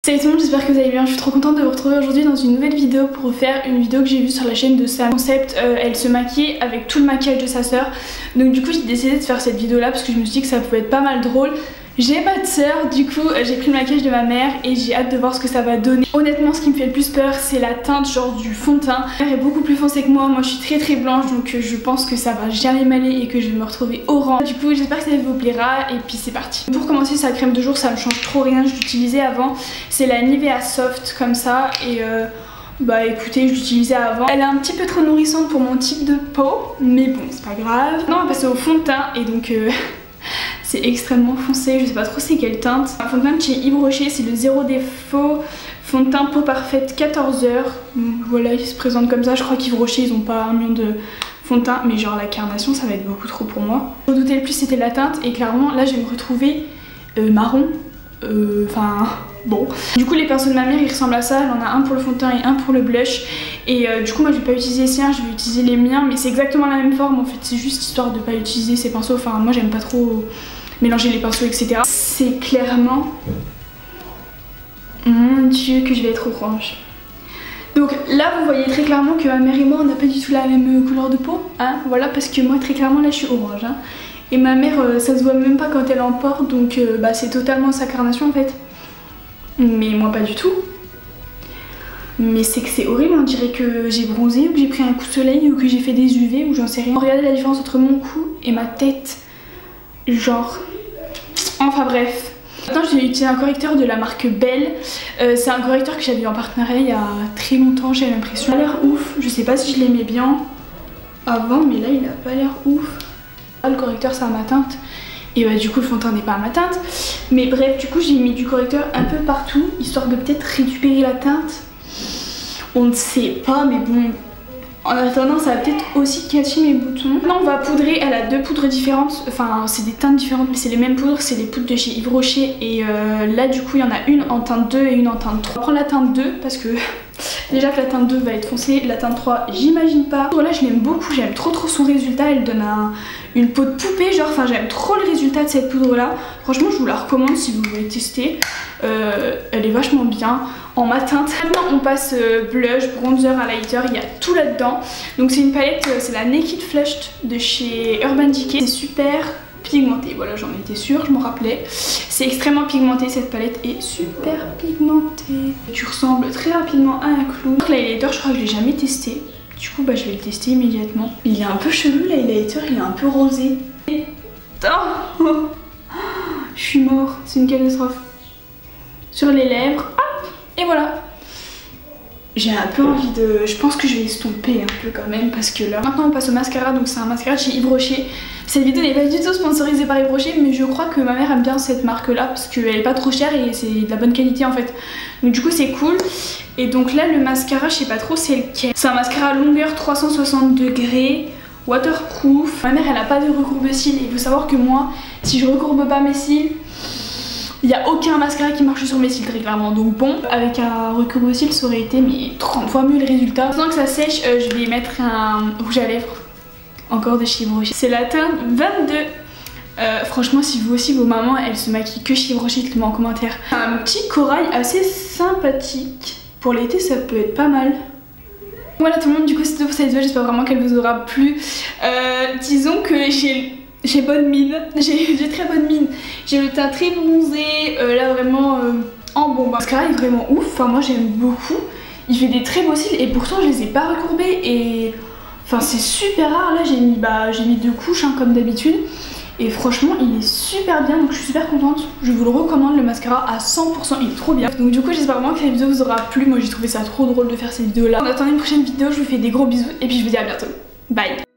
Salut tout le monde, j'espère que vous allez bien. Je suis trop contente de vous retrouver aujourd'hui dans une nouvelle vidéo pour vous faire une vidéo que j'ai vue sur la chaîne de Sam. Concept, elle se maquille avec tout le maquillage de sa sœur. Donc du coup j'ai décidé de faire cette vidéo là parce que je me suis dit que ça pouvait être pas mal drôle. J'ai pas de sœur, du coup j'ai pris le maquillage de ma mère et j'ai hâte de voir ce que ça va donner. Honnêtement ce qui me fait le plus peur c'est la teinte genre du fond de teint. Ma mère est beaucoup plus foncée que moi, je suis très blanche donc je pense que ça va jamais m'aller et que je vais me retrouver orange. Du coup j'espère que ça vous plaira et puis c'est parti. Pour commencer sa crème de jour ça me change trop rien, je l'utilisais avant. C'est la Nivea Soft comme ça et bah écoutez je l'utilisais avant. Elle est un petit peu trop nourrissante pour mon type de peau mais bon c'est pas grave. Maintenant on va passer au fond de teint et donc c'est extrêmement foncé, je sais pas trop c'est quelle teinte. Un fond de teint de chez Yves Rocher, c'est le Zéro Défaut fond de teint peau parfaite 14 heures. Donc voilà, il se présente comme ça. Je crois qu'Yves Rocher ils ont pas un million de fond de teint, mais genre la carnation ça va être beaucoup trop pour moi. Je redoutais le plus c'était la teinte et clairement là je vais me retrouver marron. Enfin bon. Du coup les pinceaux de ma mère ils ressemblent à ça, elle en a un pour le fond de teint et un pour le blush. Et du coup moi je vais pas utiliser les siens, je vais utiliser les miens, mais c'est exactement la même forme en fait, c'est juste histoire de pas utiliser ces pinceaux. Enfin moi j'aime pas trop mélanger les pinceaux etc. C'est clairement, mon dieu que je vais être orange. Donc là vous voyez très clairement que ma mère et moi on n'a pas du tout la même couleur de peau, hein, voilà, parce que moi très clairement là je suis orange hein. Et ma mère ça se voit même pas quand elle en porte, donc bah, c'est totalement sa carnation en fait. Mais moi pas du tout. Mais c'est que c'est horrible, on dirait que j'ai bronzé ou que j'ai pris un coup de soleil ou que j'ai fait des UV ou j'en sais rien. Regardez la différence entre mon cou et ma tête. Genre, enfin bref. Maintenant je vais utiliser un correcteur de la marque Belle. C'est un correcteur que j'avais eu en partenariat il y a très longtemps, j'ai l'impression. Il a l'air ouf, je sais pas si je l'aimais bien avant mais là il a pas l'air ouf. Le correcteur c'est à ma teinte et bah du coup le fond de teint n'est pas à ma teinte. Mais bref du coup j'ai mis du correcteur un peu partout histoire de peut-être récupérer la teinte. On ne sait pas mais bon. En attendant ça va peut-être aussi cacher mes boutons. Maintenant on va poudrer, elle a deux poudres différentes. Enfin c'est des teintes différentes mais c'est les mêmes poudres. C'est les poudres de chez Yves Rocher. Et là du coup il y en a une en teinte 2 et une en teinte 3. On va prendre la teinte 2 parce que déjà que la teinte 2 va être foncée. La teinte 3 j'imagine pas. Là je l'aime beaucoup, j'aime trop son résultat. Elle donne une peau de poupée genre. Enfin j'aime trop le résultat de cette poudre là. Franchement je vous la recommande si vous voulez tester. Elle est vachement bien en mat teinte. Maintenant on passe blush, bronzer, highlighter, il y a tout là-dedans. Donc c'est une palette, c'est la Naked Flushed de chez Urban Decay. C'est super pigmenté, voilà j'en étais sûre, je m'en rappelais. C'est extrêmement pigmenté, cette palette est super pigmentée. Tu ressembles très rapidement à un clown. Donc l'highlighter je crois que je l'ai jamais testé. Du coup bah je vais le tester immédiatement. Il est un peu chelou l'highlighter, il est un peu rosé. Oh je suis mort, c'est une catastrophe. Sur les lèvres, hop, et voilà. J'ai un peu envie de... Je pense que je vais estomper un peu quand même parce que là... Maintenant on passe au mascara, donc c'est un mascara de chez Yves Rocher. Cette vidéo n'est pas du tout sponsorisée par Yves Rocher mais je crois que ma mère aime bien cette marque là parce qu'elle est pas trop chère et c'est de la bonne qualité en fait. Donc du coup c'est cool. Et donc là le mascara je sais pas trop c'est lequel. C'est un mascara longueur 360 degrés, waterproof. Ma mère elle a pas de recourbe-cils et il faut savoir que moi si je recourbe pas mes cils, il n'y a aucun mascara qui marche sur mes cils très clairement. Donc bon, avec un recourbe-cils ça aurait été mais 30 fois mieux le résultat. Pendant que ça sèche, je vais mettre un rouge à lèvres encore de chez Yves Rocher. C'est la teinte 22. Franchement si vous aussi vos mamans elles se maquillent que chez Yves Rocher, dites-moi en commentaire. Un petit corail assez sympathique. Pour l'été ça peut être pas mal. Voilà tout le monde, du coup c'est tout pour cette vidéo, j'espère vraiment qu'elle vous aura plu. Disons que j'ai bonne mine, j'ai très bonne mine. J'ai le teint très bronzé, là vraiment en bon. Ce mascara est vraiment ouf, enfin moi j'aime beaucoup. Il fait des très beaux cils et pourtant je les ai pas recourbés et... Enfin c'est super rare, là j'ai mis 2 couches hein, comme d'habitude. Et franchement il est super bien donc je suis super contente. Je vous le recommande le mascara à 100%, il est trop bien. Donc du coup j'espère vraiment que cette vidéo vous aura plu. Moi j'ai trouvé ça trop drôle de faire cette vidéo là. En attendant une prochaine vidéo je vous fais des gros bisous et puis je vous dis à bientôt. Bye.